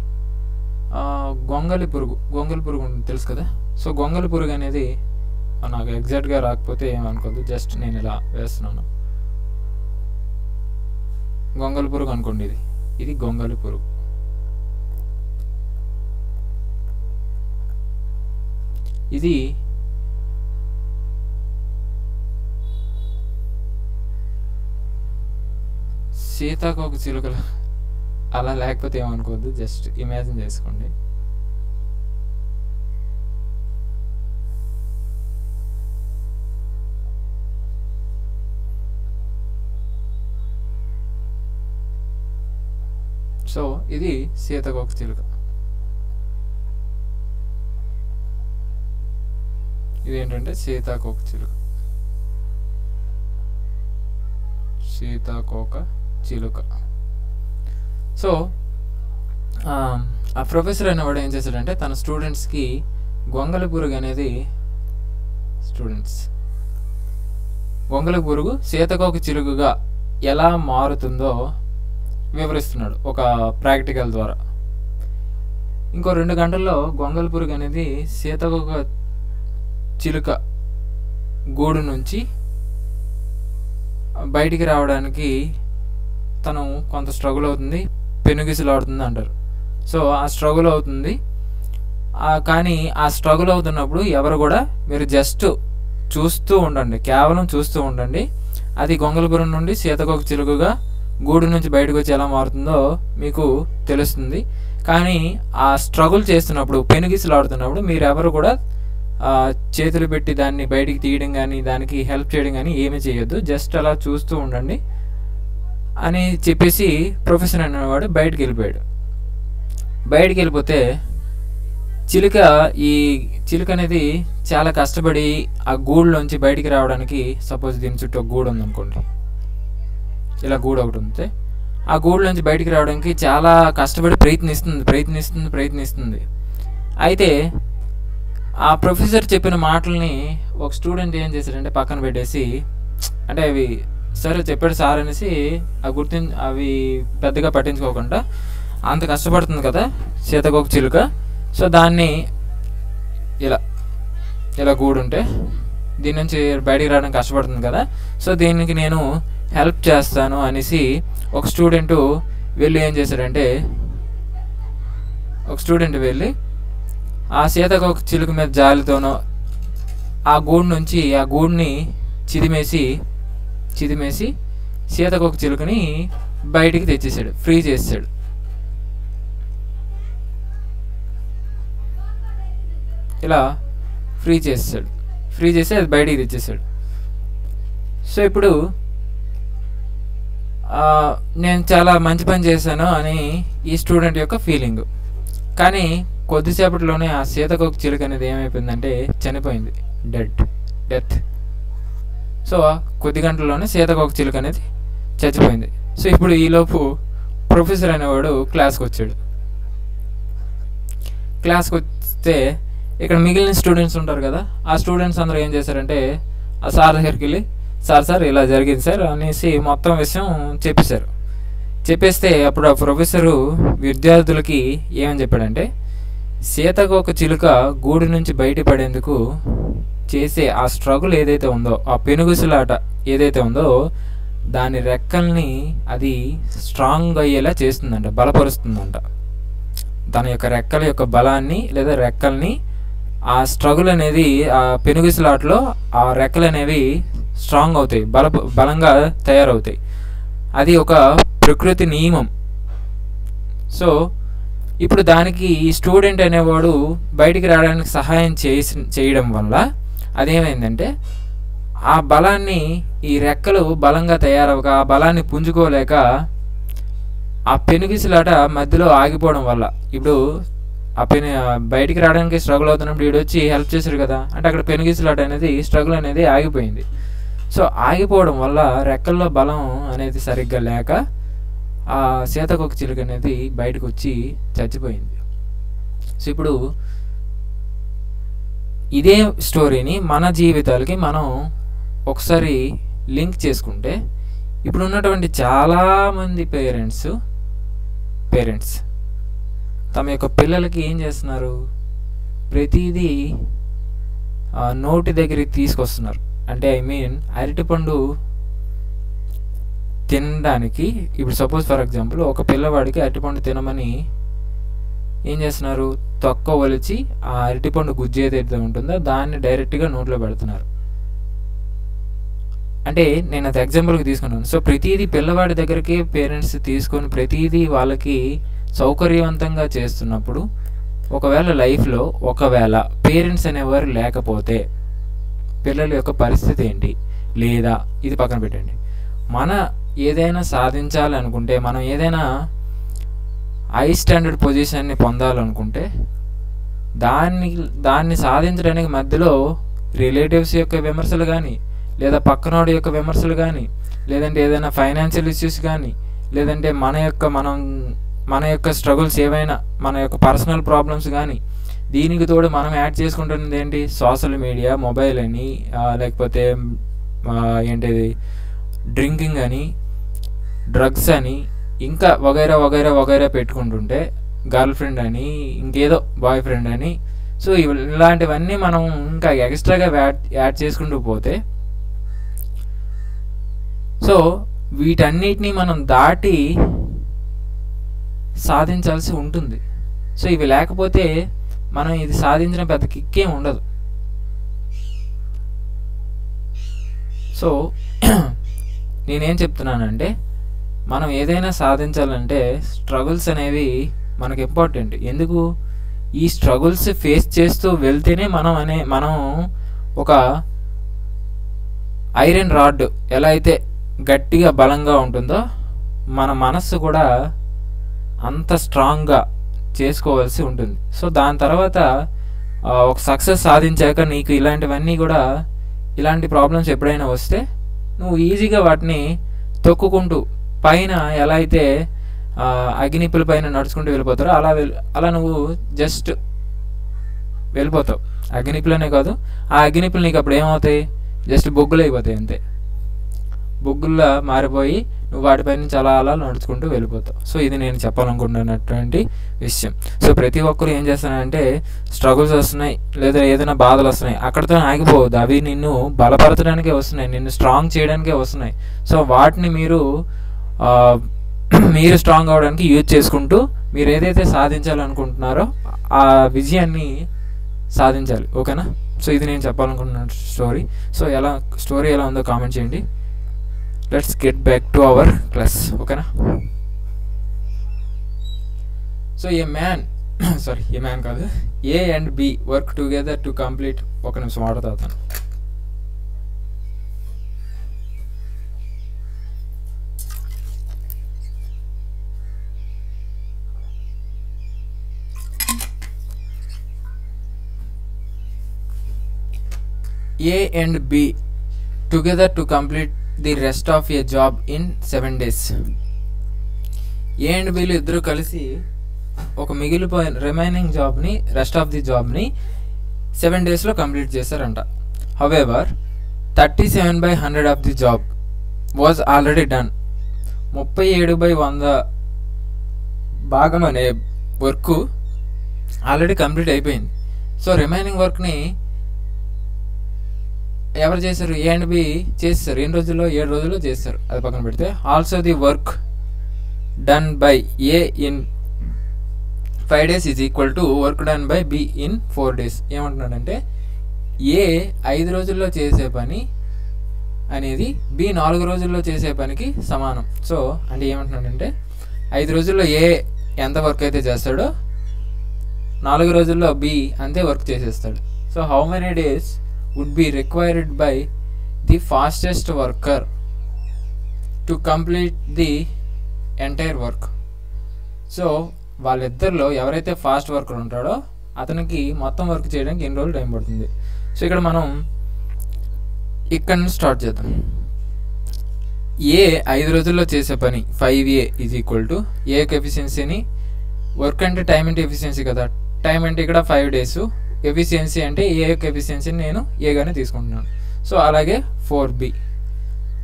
Speaker 1: గొంగలి పురుగు ఉంటుంది తెలుసు కదా. సో గొంగలి పురుగు అనేది నాకు ఎగ్జాక్ట్గా రాకపోతే ఏమనుకోద్దు, జస్ట్ నేను ఇలా వేస్తున్నాను. గొంగలి పురుగు అనుకోండి, ఇది గొంగలి పురుగు. ఇది సీతాకోక చిలుకలు అలా లేకపోతే ఏమనుకోవద్దు, జస్ట్ ఇమాజిన్ చేసుకోండి. సో ఇది సీతాకోక చిలుక, ఇదేంటంటే సీతాకోక చిలుక. సో ఆ ప్రొఫెసర్ అనేవాడు ఏం చేశాడంటే తన స్టూడెంట్స్కి గొంగలి పురుగు అనేది గొంగళి పురుగు సీతకోక చిలుకగా ఎలా మారుతుందో వివరిస్తున్నాడు ఒక ప్రాక్టికల్ ద్వారా. ఇంకో 2 గంటల్లో గొంగళి పురుగు అనేది సీతకోక చిలుక గూడు నుంచి బయటికి రావడానికి తను కొంత స్ట్రగుల్ అవుతుంది, పెనుగిసులాడుతుంది అంటారు. సో ఆ స్ట్రగుల్ అవుతుంది. కానీ ఆ స్ట్రగుల్ అవుతున్నప్పుడు ఎవరు కూడా మీరు జస్ట్ చూస్తూ ఉండండి, కేవలం చూస్తూ ఉండండి. అది గొంగళి పురుగు నుండి సీతకోక చిలుకగా గూడు నుంచి బయటకు వచ్చి ఎలా మారుతుందో మీకు తెలుస్తుంది. కానీ ఆ స్ట్రగుల్ చేస్తున్నప్పుడు, పెనుగిసులాడుతున్నప్పుడు మీరు ఎవరు కూడా చేతులు పెట్టి దాన్ని బయటికి తీయడం కానీ దానికి హెల్ప్ చేయడం కానీ ఏమీ చేయొద్దు, జస్ట్ అలా చూస్తూ ఉండండి అని చెప్పేసి ప్రొఫెసర్ అనేవాడు బయటికి వెళ్ళిపోయాడు. బయటికి వెళ్ళిపోతే ఈ చిలుక అనేది చాలా కష్టపడి ఆ గూడులోంచి బయటికి రావడానికి, సపోజ్ దీని చుట్టూ ఒక గూడు ఉందనుకోండి, ఇలా గూడు ఒకటి ఉంది, ఆ గూడులోంచి బయటికి రావడానికి చాలా కష్టపడి ప్రయత్నిస్తుంది. అయితే ఆ ప్రొఫెసర్ చెప్పిన మాటల్ని ఒక స్టూడెంట్ ఏం చేశాడంటే పక్కన పెట్టేసి, అంటే అవి సరే చెప్పాడు సార్ అనేసి అవి పెద్దగా పట్టించుకోకుండా, అంత కష్టపడుతుంది కదా సీతకోక చిలుక, సో దాన్ని ఇలా గూడుంటే దీని నుంచి బయటికి రావడానికి కష్టపడుతుంది కదా, సో దీనికి నేను హెల్ప్ చేస్తాను అనేసి ఒక స్టూడెంట్ వెళ్ళి ఆ సీతకోక చిలుక మీద జాలితోనో ఆ గూడుని చిదిమేసి సీతకోక చిలుకని బయటికి తెచ్చేసాడు, ఫ్రీ చేసాడు. ఇలా ఫ్రీ చేసి అది బయటికి తెచ్చేసాడు. సో ఇప్పుడు నేను చాలా మంచి పని చేశాను అని ఈ స్టూడెంట్ యొక్క ఫీలింగ్. కానీ కొద్దిసేపట్లోనే ఆ సీతకోక చిలుక అనేది ఏమైపోయిందంటే చనిపోయింది, డెత్. సో కొద్ది గంటల్లోనే సీతకోక చిలుక అనేది చచ్చిపోయింది. సో ఇప్పుడు ఈలోపు ప్రొఫెసర్ అనేవాడు క్లాస్కి వస్తే ఇక్కడ మిగిలిన స్టూడెంట్స్ ఉంటారు కదా, ఆ స్టూడెంట్స్ అందరూ ఏం చేశారంటే ఆ సార్ దగ్గరికి వెళ్ళి, సార్ ఇలా జరిగింది సార్ అనేసి మొత్తం విషయం చెప్పేస్తే అప్పుడు ఆ ప్రొఫెసరు విద్యార్థులకి ఏమని చెప్పాడంటే, సీతకోక చిలుక గూడు నుంచి బయటపడేందుకు చేసే ఆ స్ట్రగుల్ ఏదైతే ఉందో, ఆ పెనుగుసులాట ఏదైతే ఉందో, దాని రెక్కల్ని అది స్ట్రాంగ్ అయ్యేలా చేస్తుందంట, బలపరుస్తుందంట. తన యొక్క రెక్కల యొక్క బలాన్ని లేదా రెక్కల్ని ఆ స్ట్రగుల్ అనేది, ఆ పెనుగుసులాటలో ఆ రెక్కలు అనేవి స్ట్రాంగ్ అవుతాయి, బలంగా తయారవుతాయి. అది ఒక ప్రకృతి నియమం. సో ఇప్పుడు దానికి ఈ స్టూడెంట్ అనేవాడు బయటికి రావడానికి సహాయం చేయడం వల్ల అదేమైందంటే, ఆ బలాన్ని ఈ రెక్కలు బలంగా తయారవక, ఆ బలాన్ని పుంజుకోలేక ఆ పెనుగిసులాట మధ్యలో ఆగిపోవడం వల్ల, ఇప్పుడు ఆ బయటికి రావడానికి స్ట్రగుల్ అవుతున్నప్పుడు వీడు వచ్చి హెల్ప్ చేశాడు కదా, అంటే అక్కడ పెనుగిసులాట అనేది స్ట్రగుల్ అనేది ఆగిపోయింది. సో ఆగిపోవడం వల్ల రెక్కల్లో బలం అనేది సరిగ్గా లేక ఆ సీతకోక చిలుక అనేది బయటకు వచ్చి చచ్చిపోయింది. సో ఇప్పుడు ఇదే స్టోరీని మన జీవితాలకి మనం ఒకసారి లింక్ చేసుకుంటే, ఇప్పుడు ఉన్నటువంటి చాలామంది పేరెంట్స్ తమ యొక్క పిల్లలకి ఏం చేస్తున్నారు, ప్రతిదీ నోటి దగ్గరికి తీసుకొస్తున్నారు. అంటే అరటిపండు తినడానికి, ఇప్పుడు సపోజ్ ఫర్ ఎగ్జాంపుల్ ఒక పిల్లవాడికి అరటిపండు తినమని ఏం చేస్తున్నారు, తొక్క ఒలిచి ఆ అరటిపండు గుజ్జు ఏదైతే ఉంటుందో దాన్ని డైరెక్ట్గా నోట్లో పెడుతున్నారు. అంటే నేను అది ఎగ్జాంపుల్కి తీసుకున్నాను. సో ప్రతిదీ పిల్లవాడి దగ్గరికి పేరెంట్స్ తీసుకొని ప్రతిదీ వాళ్ళకి సౌకర్యవంతంగా చేస్తున్నప్పుడు, ఒకవేళ లైఫ్లో పేరెంట్స్ అనేవారు లేకపోతే పిల్లల యొక్క పరిస్థితి ఏంటి? లేదా ఇది పక్కన పెట్టండి, మన ఏదైనా సాధించాలనుకుంటే, మనం ఏదైనా హై స్టాండర్డ్ పొజిషన్ని పొందాలనుకుంటే దాన్ని సాధించడానికి మధ్యలో రిలేటివ్స్ యొక్క విమర్శలు కానీ, లేదా పక్కనోడి యొక్క విమర్శలు కానీ, లేదంటే ఏదైనా ఫైనాన్షియల్ ఇష్యూస్ కానీ, లేదంటే మన యొక్క స్ట్రగుల్స్ ఏవైనా, మన యొక్క పర్సనల్ ప్రాబ్లమ్స్ కానీ, దీనికి తోడు మనం యాడ్ చేసుకుంటున్నది ఏంటి, సోషల్ మీడియా, మొబైల్ అని, లేకపోతే ఏంటిది డ్రింకింగ్ అని, డ్రగ్స్ అని, ఇంకా వగైరా వగైరా వగైరా పెట్టుకుంటుంటే, గర్ల్ ఫ్రెండ్ అని, ఇంకేదో బాయ్ ఫ్రెండ్ అని, సో ఇలాంటివన్నీ మనం ఇంకా ఎక్స్ట్రాగా యాడ్ చేసుకుంటూ పోతే, సో వీటన్నిటిని మనం దాటి సాధించాల్సి ఉంటుంది. సో ఇవి లేకపోతే మనం ఇది సాధించిన పెద్ద కిక్కేం ఉండదు. సో నేనేం చెప్తున్నానంటే, మనం ఏదైనా సాధించాలంటే స్ట్రగుల్స్ అనేవి మనకు ఇంపార్టెంట్. ఎందుకు? ఈ స్ట్రగుల్స్ ఫేస్ చేస్తూ వెళ్తేనే మనం ఒక ఐరన్ రాడ్ ఎలా అయితే గట్టిగా బలంగా ఉంటుందో, మన మనస్సు కూడా అంత స్ట్రాంగ్గా చేసుకోవాల్సి ఉంటుంది. సో దాని తర్వాత ఒక సక్సెస్ సాధించాక నీకు ఇలాంటివన్నీ కూడా, ఇలాంటి ప్రాబ్లమ్స్ ఎప్పుడైనా వస్తే నువ్వు ఈజీగా వాటిని తొక్కుకుంటూ పైన ఎలా అయితే అగ్నిపుల పైన నడుచుకుంటూ వెళ్ళిపోతారో అలా నువ్వు జస్ట్ వెళ్ళిపోతావు. అగ్నిపులనే కాదు, ఆ అగ్నిపులు నీకు అప్పుడు ఏమవుతాయి? జస్ట్ బొగ్గులు అయిపోతాయి అంతే. బొగ్గుల్లా మారిపోయి నువ్వు వాటిపై నుంచి అలా నడుచుకుంటూ వెళ్ళిపోతావు. సో ఇది నేను చెప్పాలనుకుంటున్నటువంటి విషయం. సో ప్రతి ఒక్కరు ఏం చేస్తానంటే, స్ట్రగుల్స్ వస్తున్నాయి లేదా ఏదైనా బాధలు వస్తున్నాయి, అక్కడితో ఆగిపోవద్దు. అవి నిన్ను బలపరచడానికే వస్తున్నాయి, నిన్ను స్ట్రాంగ్ చేయడానికే వస్తున్నాయి. సో వాటిని మీరు స్ట్రాంగ్ అవ్వడానికి యూజ్ చేసుకుంటూ మీరు ఏదైతే సాధించాలనుకుంటున్నారో ఆ విజయాన్ని సాధించాలి. ఓకేనా? సో ఇది నేను చెప్పాలనుకుంటున్న స్టోరీ. సో స్టోరీ ఎలా ఉందో కామెంట్ చేయండి. Let's get back to our class. ఓకేనా? సో ఏ మ్యాన్ కాదు, A and B work together to complete. ఒక నిమిషం వాటర్ తాగుతాను. A and B together to complete the rest of a job in 7 days. A and B ఇద్దరు కలిసి ఒక మిగిలిపోయిన రిమైనింగ్ జాబ్ని, రెస్ట్ ఆఫ్ ది జాబ్ని 7 daysలో కంప్లీట్ చేశారంట. However 37/100 of the job was already done. 37/100 భాగం అనే వర్క్ ఆల్రెడీ కంప్లీట్ అయిపోయింది. సో రిమైనింగ్ వర్క్ని ఎవరు చేశారు? ఏ అండ్ బి చేస్తారు. ఎన్ని రోజుల్లో? 7 రోజుల్లో చేస్తారు. అది పక్కన పెడితే, also the work done by A in 5 days is equal to work done by B in 4 days. ఏమంటున్నాడంటే, ఏ 5 రోజుల్లో చేసే పని అనేది బి 4 రోజుల్లో చేసే పనికి సమానం. సో అంటే ఏమంటున్నాడంటే, 5 రోజుల్లో ఏ ఎంత వర్క్ అయితే చేస్తాడో 4 రోజుల్లో బి అంతే వర్క్ చేసేస్తాడు. So how many days would be required by the fastest worker to complete the entire work. So వాళ్ళిద్దరిలో ఎవరైతే ఫాస్ట్ వర్కర్ ఉంటాడో అతనికి మొత్తం వర్క్ చేయడానికి ఎన్ని రోజులు టైం పడుతుంది? సో ఇక్కడ మనం ఇక్కడ నుంచి స్టార్ట్ చేద్దాం. ఏ 5 రోజుల్లో చేసే పని 5A ఈజ్ ఈక్వల్ టు ఏ యొక్క ఎఫిషియన్సీని, వర్క్ అంటే టైం అంటే ఎఫిషియన్సీ కదా, టైం అంటే ఇక్కడ 5 days, ఎఫిషియన్సీ అంటే ఏ యొక్క ఎఫిషియన్సీని నేను ఏగానే తీసుకుంటున్నాను. సో అలాగే 4B.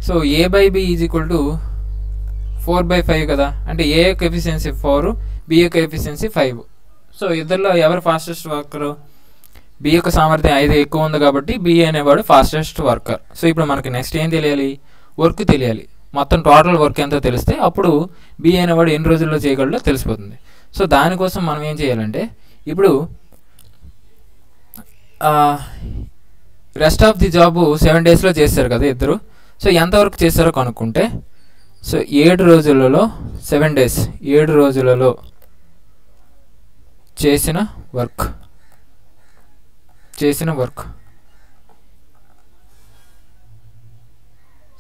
Speaker 1: So A/B is equal to 4/5 కదా, అంటే ఏ యొక్క ఎఫిషియన్సీ 4, బి యొక్క ఎఫిషియన్సీ 5. సో ఇద్దరిలో ఎవరు ఫాస్టెస్ట్ వర్కరు? బి యొక్క సామర్థ్యం 5 ఎక్కువ ఉంది కాబట్టి బి అనేవాడు ఫాస్టెస్ట్ వర్కర్. సో ఇప్పుడు మనకి నెక్స్ట్ ఏం తెలియాలి? వర్క్ తెలియాలి. మొత్తం టోటల్ వర్క్ ఎంతో తెలిస్తే అప్పుడు బి అనేవాడు ఎన్ని రోజుల్లో చేయగలడో తెలిసిపోతుంది. సో దానికోసం మనం ఏం చేయాలంటే, ఇప్పుడు రెస్ట్ ఆఫ్ ది జాబ్ 7 daysలో చేస్తారు కదా ఇద్దరు. సో ఎంతవరకు చేస్తారో కనుక్కుంటే, సో 7 రోజులలో 7 days 7 రోజులలో చేసిన వర్క్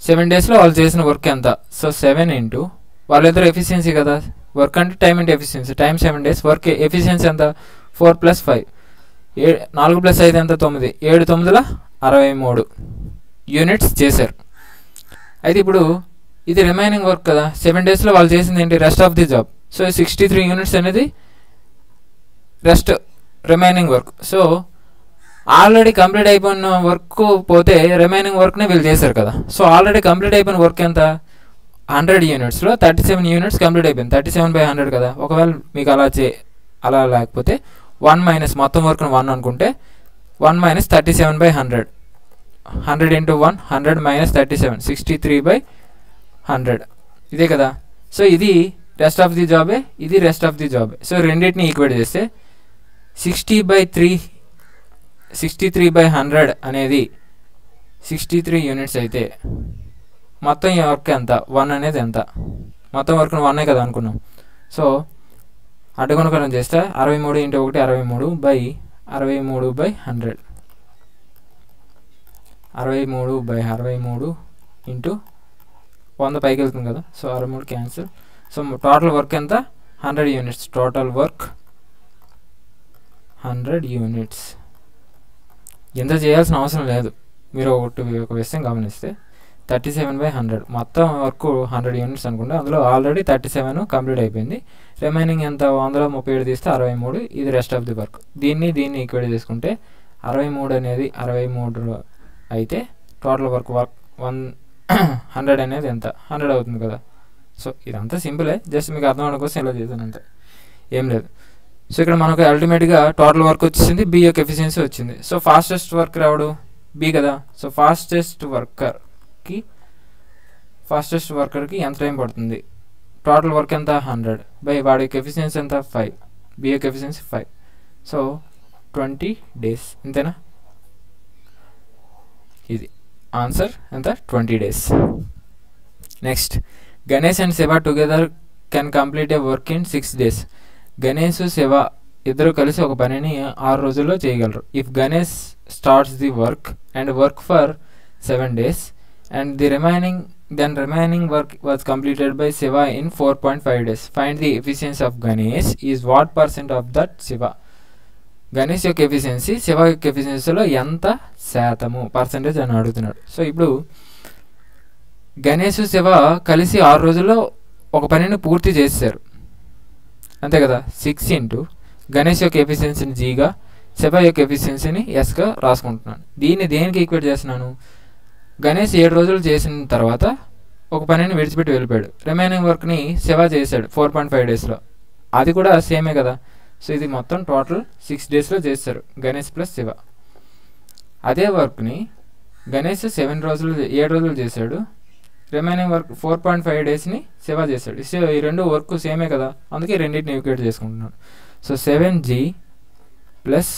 Speaker 1: 7 daysలో వాళ్ళు చేసిన వర్క్ ఎంత? సో 7 ఇంటూ వాళ్ళిద్దరు ఎఫిషియన్సీ కదా, వర్క్ అంటే టైం అంటే efficiency, time 7 days, work efficiency ఎంత? 4 + 5, 4 + 5 ఎంత? 9, 7 9ల 63 యూనిట్స్ చేశారు. అయితే ఇప్పుడు ఇది రిమైనింగ్ వర్క్ కదా, 7 daysలో వాళ్ళు చేసింది ఏంటి? Rest of the job. So 63 units అనేది remaining work. So already complete అయిపోయిన వర్క్ పోతే రిమైనింగ్ వర్క్ని వీళ్ళు చేశారు కదా. సో ఆల్రెడీ కంప్లీట్ అయిపోయిన వర్క్ ఎంత 100 యూనిట్స్లో 37 యూనిట్స్ కంప్లీట్ అయిపోయింది. 37/100 కదా. ఒకవేళ మీకు అలా లేకపోతే 1 మైనస్ మొత్తం వర్క్ని 1 అనుకుంటే 1 మైనస్ 37/100, 100 ఇంటూ 1 100 మైనస్ 37 63/100 ఇదే కదా. సో ఇది రెస్ట్ ఆఫ్ ది జాబే, ఇది రెస్ట్ ఆఫ్ ది జాబే. సో రెండింటిని ఈక్వేట్ చేస్తే 63/100 అనేది 63 యూనిట్స్ అయితే మొత్తం వర్క్ ఎంత 1 అనేది ఎంత, మొత్తం వర్క్ 1 కదా అనుకున్నాం. సో అడ్డగుణకరం చేస్తే 63 ఇంటూ 1 63/100, 63/63 ఇంటూ 100 పైకి వెళ్తుంది కదా. So 63 cancel. So total work ఎంత 100 యూనిట్స్. Total work 100 units. ఎంత చేయాల్సిన అవసరం లేదు. మీరు ఒక విషయం గమనిస్తే 37/100 మొత్తం వర్క్ 100 యూనిట్స్ అనుకుంటే అందులో ఆల్రెడీ 37 కంప్లీట్ అయిపోయింది. రిమైనింగ్ ఎంత 137 తీస్తే 63. ఇది రెస్ట్ ఆఫ్ ది వర్క్. దీన్ని ఈక్వేట్ చేసుకుంటే 63 అనేది 63 అయితే టోటల్ వర్క్ 100 అనేది ఎంత 100 అవుతుంది కదా. సో ఇదంతా సింపులే, జస్ట్ మీకు అర్థం అవడం కోసం ఇలా చేశాను అంతే, ఏం లేదు. సో ఇక్కడ మనకు అల్టిమేట్గా టోటల్ వర్క్ వచ్చింది, బి యొక్క ఎఫిషియన్సీ వచ్చింది. So fastest work Ravadu B కదా. సో ఫాస్టెస్ట్ వర్కర్కి ఎంత టైం పడుతుంది, టోటల్ వర్క్ ఎంత 100 బై వాడి యొక్క ఎఫిషియన్సీ ఎంత 5, బి యొక్క ఎఫిషియన్సీ 5. సో 20 డేస్ అంతేనా. ఇది ఆన్సర్ ఎంత 20 days. Next Ganesh and Shiva together can complete a work in 6 days. Ganesh Shiva ఇద్దరు కలిసి ఒక పనిని 6 రోజుల్లో చేయగలరు. If Ganesh starts the work and work for 7 days and the remaining work was completed by Shiva in 4.5 days. Find the efficiency of Ganesh is what percent of that Shiva. Ganesh యొక్క ఎఫిషియన్సీ శివ యొక్క ఎఫిషియన్సీలో ఎంత శాతము పర్సెంటేజ్ అని అడుగుతున్నాడు. సో ఇప్పుడు గణేష్ శివ కలిసి 6 రోజుల్లో ఒక పనిని పూర్తి చేశారు అంతే కదా. 6 ఇంటూ గణేష్ యొక్క ఎఫిషియన్సీని జీగా, శివ యొక్క ఎఫిషియన్సీని ఎస్గా రాసుకుంటున్నాను. దీన్ని దేనికి ఈక్వేట్ చేస్తున్నాను, గణేష్ 7 రోజులు చేసిన తర్వాత ఒక పనిని విడిచిపెట్టి వెళ్ళిపోయాడు. రిమైనింగ్ వర్క్ని శివ చేశాడు 4.5 daysలో, అది కూడా సేమే కదా. సో ఇది మొత్తం టోటల్ 6 daysలో చేస్తారు గణేష్ ప్లస్ శివ. అదే వర్క్ని గణేష్ 7 రోజులు చేశాడు, రిమైనింగ్ వర్క్ 4.5 daysని శివ చేశాడు. సో ఈ రెండు వర్క్ సేమే కదా, అందుకే రెండింటిని ఈక్వేట్ చేసుకుంటున్నాడు. So 7G plus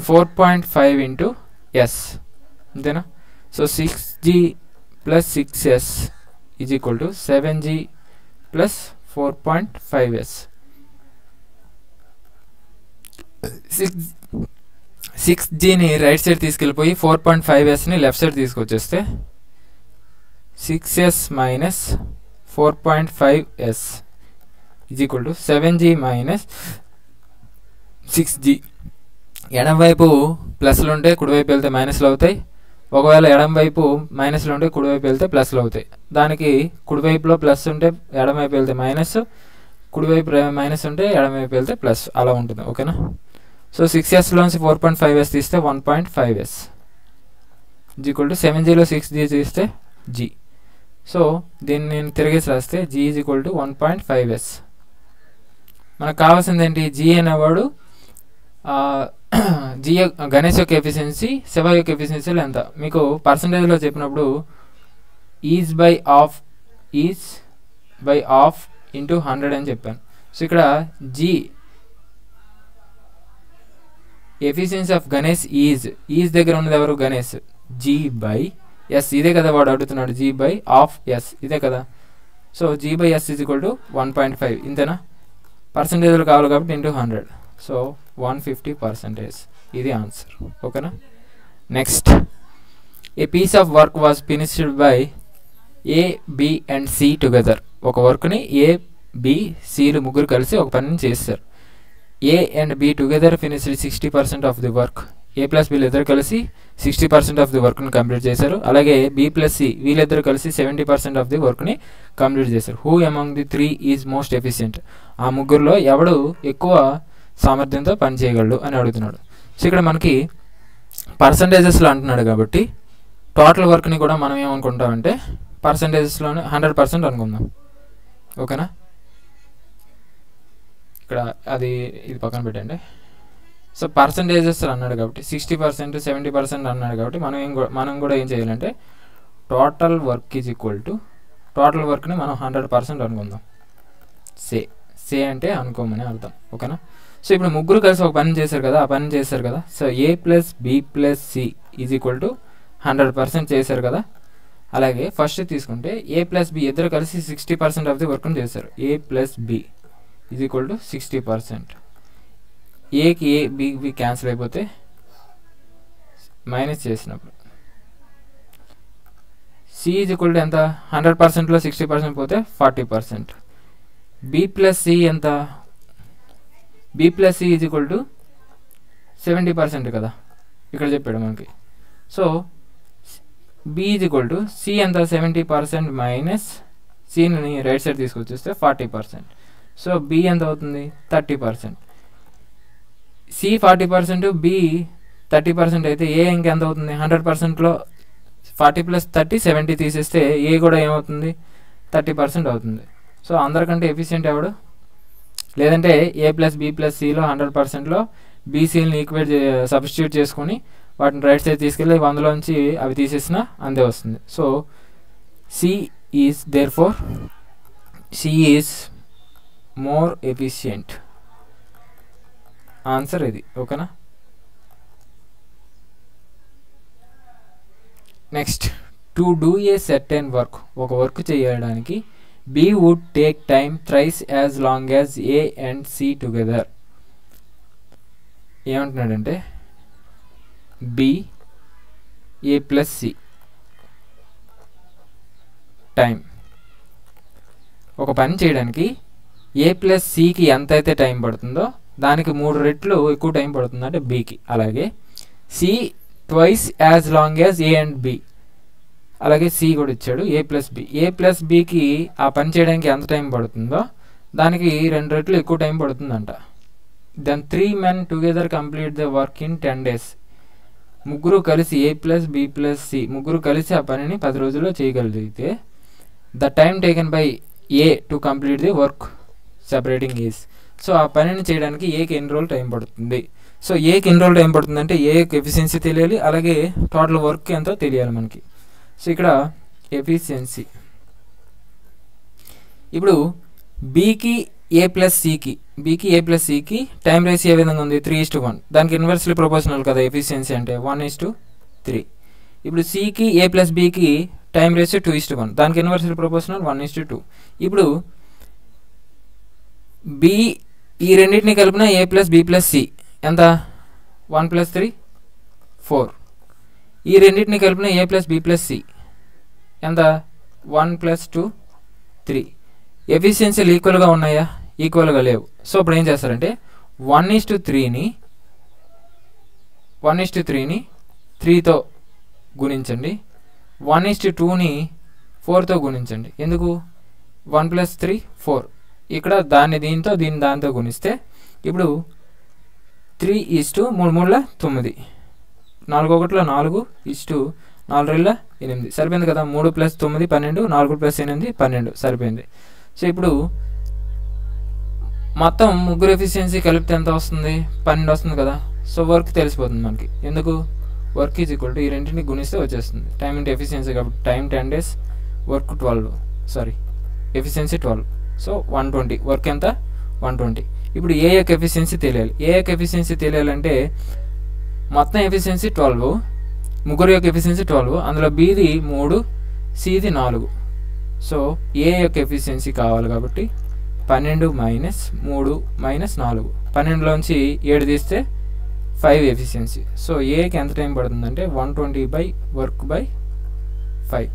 Speaker 1: 4.5 into S అంతేనా. So 6G plus 6S is equal to 7G plus 4.5S. 6Gని రైట్ సైడ్ తీసుకెళ్ళిపోయి 4.5Sని లెఫ్ట్ సైడ్ తీసుకొచ్చేస్తే 6S minus 4.5S is equal to 7G minus 6G. ఎడం వైపు ప్లస్లు ఉంటే కుడివైపు వెళ్తే మైనస్లు అవుతాయి, ఒకవేళ ఎడం వైపు మైనస్లు ఉంటే కుడివైపు వెళ్తే ప్లస్లు అవుతాయి. దానికి కుడివైపులో ప్లస్ ఉంటే ఎడమవైపు వెళ్తే మైనస్, కుడివైపు మైనస్ ఉంటే ఎడమవైపు వెళ్తే ప్లస్, అలా ఉంటుంది ఓకేనా. సో 6Sలోంచి 4.5S తీస్తే 1.5S ఈక్వల్ టు 7Gలో 6G తీస్తే G. సో దీన్ని నేను తిరిగేసి రాస్తే G is equal to 1.5S. మనకు కావాల్సింది ఏంటి, G అనేవాడు గణేష్ యొక్క ఎఫిషియన్సీ శివ యొక్క ఎఫిషియన్సీలో ఎంత. మీకు పర్సంటేజ్లో చెప్పినప్పుడు ఈజ్ బై ఆఫ్ ఇంటూ 100 అని చెప్పాను. సో ఇక్కడ G efficiency of Ganesh is దగ్గర ఉన్నది ఎవరు, గణేష్. G బై ఎస్ ఇదే కదా వాడు అడుగుతున్నాడు, G బై ఆఫ్ ఎస్ ఇదే కదా. So G by S is equal to 1.5 ఇంతేనా. పర్సంటేజ్లో కావాలి కాబట్టి ఇంటూ 100, సో 150%. ఇది ఆన్సర్ ఓకేనా. Next a piece of work was finished by A, B and C together. ఒక వర్క్ని A, B, Cలు ముగ్గురు కలిసి ఒక పనిని చేస్తారు. A and B together finished 60% of the work. A plus Bలు ఇద్దరు కలిసి 60% ఆఫ్ ది వర్క్ని కంప్లీట్ చేశారు. అలాగే B ప్లస్ C వీళ్ళిద్దరు కలిసి 70% ఆఫ్ ది వర్క్ని కంప్లీట్ చేశారు. Who among the 3 is most efficient. ఆ ముగ్గురులో ఎవడు ఎక్కువ సామర్థ్యంతో పని చేయగలడు అని అడుగుతున్నాడు. సో ఇక్కడ మనకి పర్సంటేజెస్లో అంటున్నాడు కాబట్టి టోటల్ వర్క్ని కూడా మనం ఏమనుకుంటామంటే పర్సంటేజెస్లోనే 100% అనుకుందాం. ఓకేనా, ఇక్కడ ఇది పక్కన పెట్టండి. సో పర్సంటేజెస్ అన్నాడు కాబట్టి 60%, 70% అన్నాడు కాబట్టి మనం కూడా ఏం చేయాలంటే total work is equal to total వర్క్ని మనం 100% అనుకుందాం. సే అంటే అనుకోమని అర్థం. ఓకేనా, సో ఇప్పుడు ముగ్గురు కలిసి ఒక పని చేశారు కదా, ఆ పని చేశారు కదా. So A + B + C is equal to 100% చేశారు కదా. అలాగే ఫస్ట్ తీసుకుంటే A + B ఇద్దరు కలిసి 60% ఆఫ్ ది వర్క్ని చేశారు. A + B is equal to 60%. ఏకి ఏ బి క్యాన్సిల్ అయిపోతే మైనస్ చేసినప్పుడు C ఈజ్ ఈక్వల్ టు ఎంత, 100%లో 60% పోతే 40%. B + C ఎంత, B + C is equal to 70% కదా ఇక్కడ చెప్పాడు మనకి. So B is equal to C ఎంత, 70% మైనస్ Cని రైట్ సైడ్ తీసుకొచ్చేస్తే 40%. సో B ఎంత అవుతుంది, 30%. C 40%, B 30% అయితే A ఇంకెంత అవుతుంది, 100%లో 40 + 30 70 తీసేస్తే A కూడా ఏమవుతుంది, 30% అవుతుంది. సో అందరికంటే ఎఫిషియెంట్ ఎవడు, లేదంటే A + B + Cలో 100%లో BCని ఈక్వేట్ సబ్స్టిట్యూట్ చేసుకొని వాటిని రైట్ సైడ్ తీసుకెళ్ళి 100లోంచి అవి తీసేసినా అంతే వస్తుంది. So C is more efficient. Answer ఇది. ఓకేనా, next to do a certain work, ఒక వర్క్ చేయడానికి B would take time thrice as long as A and C together. ఏమంటున్నాడంటే B A + C టైం, ఒక పని చేయడానికి A + Cకి ఎంతైతే టైం పడుతుందో దానికి 3 రెట్లు ఎక్కువ టైం పడుతుంది అంటే Bకి. అలాగే C twice as long as A and B, అలాగే C కూడా ఇచ్చాడు A + B. A + Bకి ఆ పని చేయడానికి ఎంత టైం పడుతుందో దానికి 2 రెట్లు ఎక్కువ టైం పడుతుందంట. Then 3 men together complete the work in 10 days. ముగ్గురు కలిసి A + B + C ముగ్గురు కలిసి ఆ పనిని 10 రోజుల్లో చేయగలిగితే the time taken by A to complete the work separating is. So ఆ పనిని చేయడానికి Aకి ఎన్ని రోజులు టైం పడుతుంది. సో Aకి ఎన్ని రోజులు టైం పడుతుంది అంటే A యొక్క ఎఫిషియన్సీ తెలియాలి, అలాగే టోటల్ వర్క్ ఎంతో తెలియాలి మనకి. సో ఇక్కడ ఎఫిషియన్సీ, ఇప్పుడు Bకి A + Cకి టైం రేషియో ఏ విధంగా ఉంది, 3:1. దానికి ఇన్వర్స్లీ ప్రొపోర్షనల్ కదా ఎఫిషియన్సీ అంటే 1:3. ఇప్పుడు Cకి A + Bకి టైం రేషియో 2:1, దానికి ఇన్వర్స్లీ ప్రొపోర్షనల్ 1:2. ఇప్పుడు B ఈ రెండింటిని కలిపిన A + B + C ఎంత, 1 + 3 4. ఈ రెండింటిని కలిపిన A + B + C ఎంత, 1 + 2 3. ఎఫిషియన్సీలు ఈక్వల్గా ఉన్నాయా, ఈక్వల్గా లేవు. సో ఇప్పుడు ఏం చేస్తారంటే 1:3ని 3తో గుణించండి, 1:2ని 4తో గుణించండి. ఎందుకు, 1 + 3 4. ఇక్కడ దీంతో దాంతో గుణిస్తే ఇప్పుడు 3:3 3 9, 4 1 4 4 2 8 సరిపోయింది కదా. 3 + 9 12, 4 + 8 12 సరిపోయింది. సో ఇప్పుడు మొత్తం ముగ్గురు ఎఫిషియన్సీ కలిపితే ఎంత వస్తుంది, 12 వస్తుంది కదా. సో వర్క్ తెలిసిపోతుంది మనకి. ఎందుకు, వర్క్ ఈజ్ ఈక్వల్ టు ఈ రెండింటిని గుణిస్తే వచ్చేస్తుంది. టైం ఇంటూ ఎఫిషియన్సీ కాబట్టి time 10 days, work 12, efficiency 12. So 120, work ఎంత 120. ఇప్పుడు ఏ యొక్క ఎఫిషియన్సీ తెలియాలి. ఏ యొక్క ఎఫిషియన్సీ తెలియాలంటే మొత్తం ఎఫిషియన్సీ 12, ముగ్గురు యొక్క ఎఫిషియన్సీ 12, అందులో Bది 3 Cది 4. సో ఏ యొక్క ఎఫిషియన్సీ కావాలి కాబట్టి 12 - 3 - 4, 12లోంచి 7 తీస్తే 5 ఎఫిషియన్సీ. సో ఏకి ఎంత టైం పడుతుందంటే 120 వర్క్ బై 5,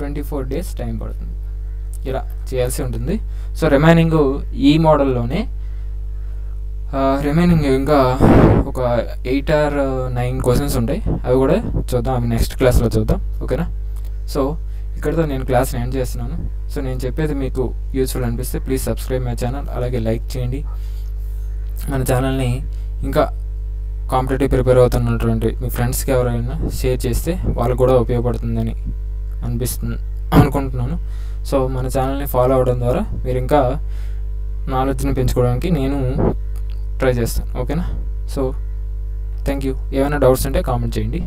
Speaker 1: 24 days టైం పడుతుంది. ఇలా చేయాల్సి ఉంటుంది. సో రిమైనింగ్ ఈ మోడల్లోనే రిమైనింగ్ ఇంకా ఒక 8 or 9 క్వశ్చన్స్ ఉంటాయి, అవి కూడా చూద్దాం, అవి నెక్స్ట్ క్లాస్లో చూద్దాం. ఓకేనా, సో ఇక్కడితో నేను క్లాస్ని ఎండ్ చేస్తున్నాను. సో నేను చెప్పేది మీకు యూస్ఫుల్ అనిపిస్తే ప్లీజ్ సబ్స్క్రైబ్ మై ఛానల్, అలాగే లైక్ చేయండి, మన ఛానల్ని ఇంకా కాంపిటేటివ్ ప్రిపేర్ అవుతున్నటువంటి మీ ఫ్రెండ్స్కి ఎవరైనా షేర్ చేస్తే వాళ్ళకు కూడా ఉపయోగపడుతుందని అనుకుంటున్నాను. సో మన ఛానల్ని ఫాలో అవడం ద్వారా మీరు ఇంకా నాలెడ్జ్ని పెంచుకోవడానికి నేను ట్రై చేస్తాను. ఓకేనా? So thank you. ఏమైనా డౌట్స్ ఉంటే కామెంట్ చేయండి.